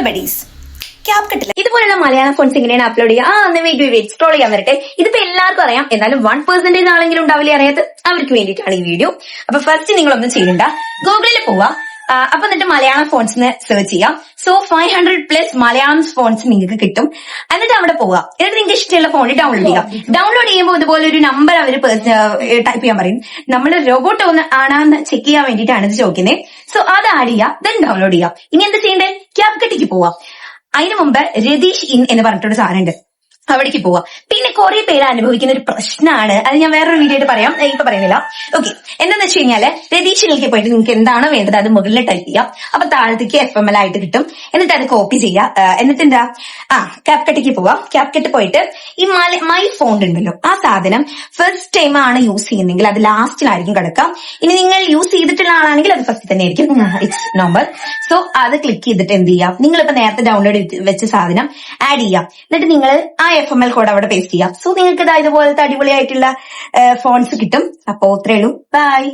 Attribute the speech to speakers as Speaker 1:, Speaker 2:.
Speaker 1: Buddies ക്യാപ്കട്ടില്ല ഇതുപോലുള്ള Malayalam phones എങ്ങനെയാണ് upload ചെയ്യുക? വെയിറ്റ് സ്ക്രോൾ ചെയ്യാൻ വരട്ടെ. ഇതിപ്പോ എല്ലാവർക്കും അറിയാം, എന്നാലും 1% ആണെങ്കിലും ഉണ്ടാവില്ലേ അറിയാത്ത അവർക്ക് വേണ്ടിയിട്ടാണ് ഈ വീഡിയോ. അപ്പൊ ഫസ്റ്റ് നിങ്ങളൊന്നും ചെയ്യണ്ട, ഗൂഗിളിൽ പോവാ. അപ്പൊ എന്നിട്ട് മലയാളം ഫോൺസ് സെർച്ച് ചെയ്യാം. സോ 500+ മലയാളം ഫോൺസ് നിങ്ങൾക്ക് കിട്ടും. എന്നിട്ട് അവിടെ പോവുക. എന്നിട്ട് നിങ്ങൾക്ക് ഇഷ്ടമുള്ള ഫോണിൽ ഡൗൺലോഡ് ചെയ്യാം. ഡൗൺലോഡ് ചെയ്യുമ്പോൾ ഇതുപോലെ ഒരു നമ്പർ അവർ ടൈപ്പ് ചെയ്യാൻ പറയും. നമ്മൾ റോബോട്ട് ആണെന്ന് ചെക്ക് ചെയ്യാൻ വേണ്ടിയിട്ടാണ് ഇത് ചോദിക്കുന്നത്. സോ അത് ആഡ് ചെയ്യാം, ദെൻ ഡൗൺലോഡ് ചെയ്യാം. ഇനി എന്താ ചെയ്യേണ്ടത്? ക്യാപ്കട്ടിക്ക് പോവാം. അതിനു മുമ്പ് രതീഷ് ഇൻ എന്ന് പറഞ്ഞിട്ടൊരു സാധനം ഉണ്ട്, അവിടേക്ക് പോവാ. പിന്നെ കുറെ പേര് അനുഭവിക്കുന്ന ഒരു പ്രശ്നമാണ്, അത് ഞാൻ വേറൊരു വീഡിയോ ആയിട്ട് പറയാം, ഇപ്പൊ പറയുന്നില്ല. ഓക്കെ, എന്താന്ന് വെച്ച് കഴിഞ്ഞാല് രതീഷിലേക്ക് പോയിട്ട് നിങ്ങൾക്ക് എന്താണോ വേണ്ടത് അത് മുകളിൽ ടൈപ്പ് ചെയ്യാം. അപ്പൊ താഴത്തേക്ക് FML ആയിട്ട് കിട്ടും. എന്നിട്ട് അത് കോപ്പി ചെയ്യാം. എന്നിട്ട് എന്താ, ക്യാപ്കട്ടിക്ക് പോവാം. ക്യാപ്കട്ട് പോയിട്ട് ഈ മൈ ഫോൺ ഉണ്ടല്ലോ, ആ സാധനം ഫസ്റ്റ് ടൈം ആണ് യൂസ് ചെയ്യുന്നെങ്കിൽ അത് ലാസ്റ്റിലായിരിക്കും കിടക്കാം. ഇനി നിങ്ങൾ യൂസ് ചെയ്തിട്ടുള്ള ആളാണെങ്കിൽ അത് ഫസ്റ്റ് തന്നെ ആയിരിക്കും. It's normal. സോ അത് ക്ലിക്ക് ചെയ്തിട്ട് എന്ത് ചെയ്യാം, നിങ്ങളിപ്പോ നേരത്തെ ഡൗൺലോഡ് വെച്ച സാധനം ആഡ് ചെയ്യാം. എന്നിട്ട് നിങ്ങൾ ആ FML കോഡ് അവിടെ പേസ്റ്റ് ചെയ്യാം. സോ നിങ്ങൾക്ക് ഇതുപോലത്തെ അടിപൊളിയായിട്ടുള്ള ഫോൺസ് കിട്ടും. അപ്പോ ഇത്രയേ ഉള്ളൂ. ബൈ.